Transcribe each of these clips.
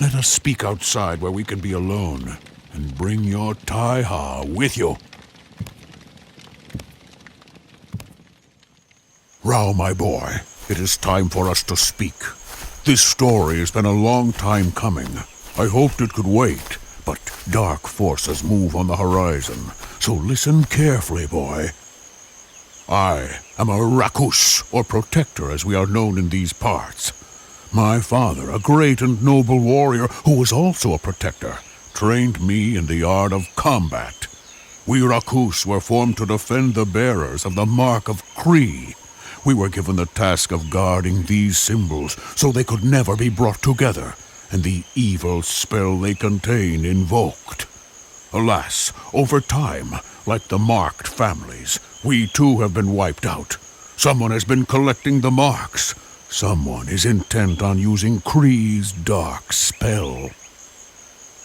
Let us speak outside where we can be alone, and bring your Taiha with you. Rao, my boy, it is time for us to speak. This story has been a long time coming. I hoped it could wait, but dark forces move on the horizon, so listen carefully, boy. I am a Rakus, or protector as we are known in these parts. My father, a great and noble warrior who was also a protector, trained me in the art of combat. We Rakus were formed to defend the bearers of the Mark of Kree. We were given the task of guarding these symbols so they could never be brought together, and the evil spell they contain invoked. Alas, over time, like the marked families, we too have been wiped out. Someone has been collecting the marks. Someone is intent on using Kree's dark spell.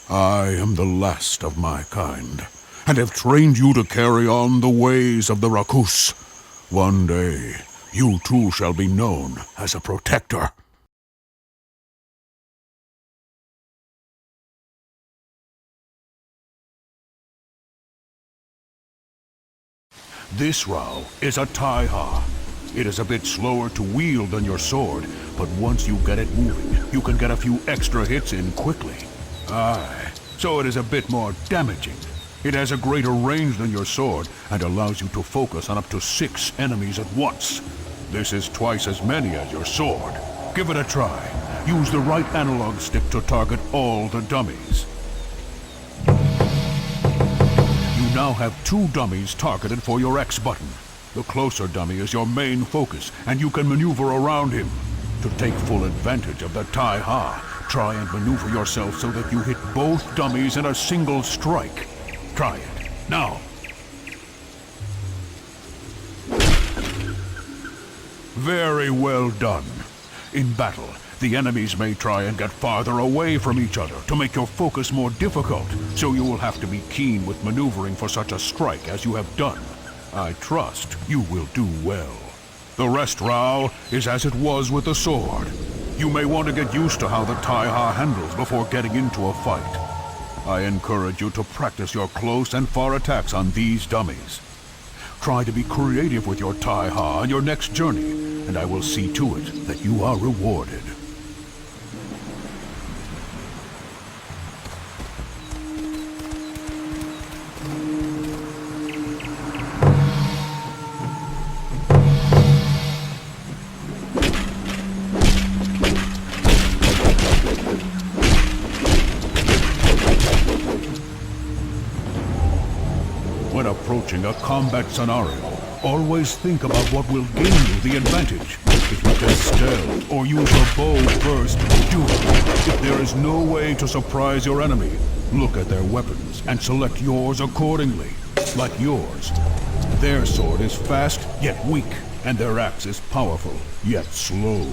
I am the last of my kind, and have trained you to carry on the ways of the Rakus. One day, you too shall be known as a protector. This Rao is a Taiha. It is a bit slower to wield than your sword, but once you get it moving, you can get a few extra hits in quickly. Aye, so it is a bit more damaging. It has a greater range than your sword, and allows you to focus on up to 6 enemies at once. This is twice as many as your sword. Give it a try. Use the right analog stick to target all the dummies. You now have 2 dummies targeted for your X button. The closer dummy is your main focus, and you can maneuver around him. To take full advantage of the Taiha, try and maneuver yourself so that you hit both dummies in a single strike. Try it, now. Very well done. In battle, the enemies may try and get farther away from each other to make your focus more difficult, so you will have to be keen with maneuvering for such a strike as you have done. I trust you will do well. The rest, Rao, is as it was with the sword. You may want to get used to how the Taiha handles before getting into a fight. I encourage you to practice your close and far attacks on these dummies. Try to be creative with your Taiha on your next journey, and I will see to it that you are rewarded. When approaching a combat scenario, always think about what will gain you the advantage. If you can stealth or use your bow first, do it. If there is no way to surprise your enemy, look at their weapons and select yours accordingly. Like yours. Their sword is fast yet weak, and their axe is powerful yet slow.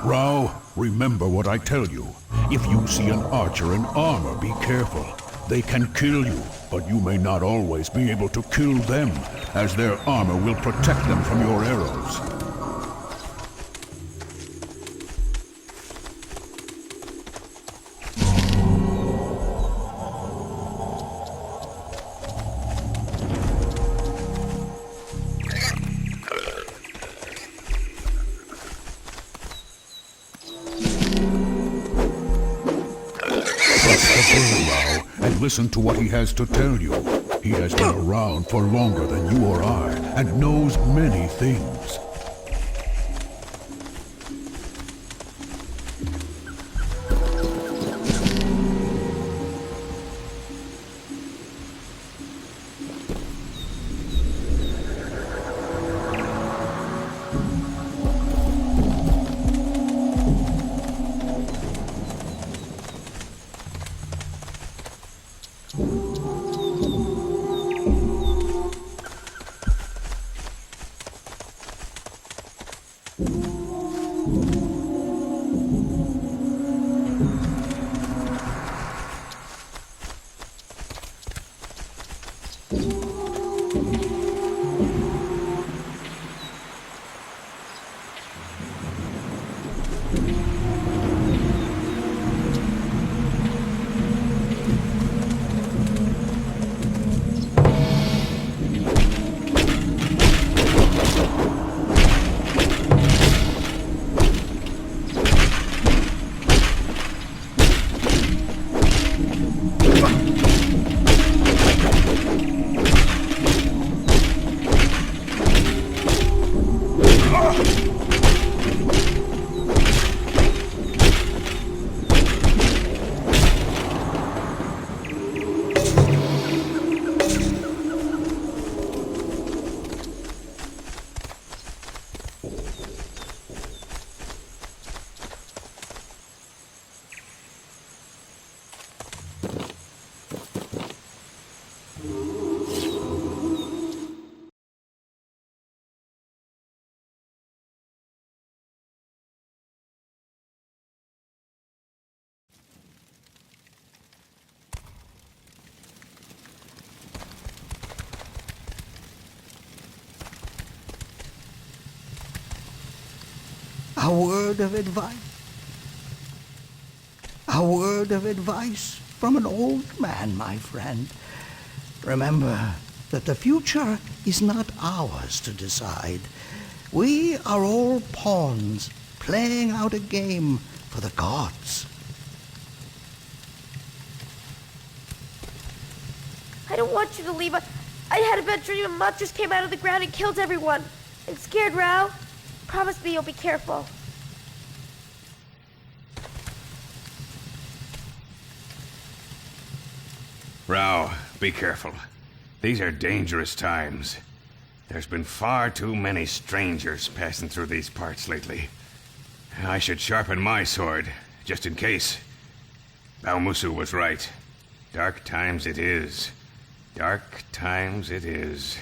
Rao, remember what I tell you. If you see an archer in armor, be careful. They can kill you, but you may not always be able to kill them, as their armor will protect them from your arrows. And listen to what he has to tell you. He has been around for longer than you or I, and knows many things. A word of advice. A word of advice from an old man, my friend. Remember that the future is not ours to decide. We are all pawns playing out a game for the gods. I don't want you to leave. I had a bad dream and monsters came out of the ground and killed everyone. I'm scared, Rao. Promise me you'll be careful. Rao, be careful. These are dangerous times. There's been far too many strangers passing through these parts lately. I should sharpen my sword, just in case. Baumusu was right. Dark times it is. Dark times it is.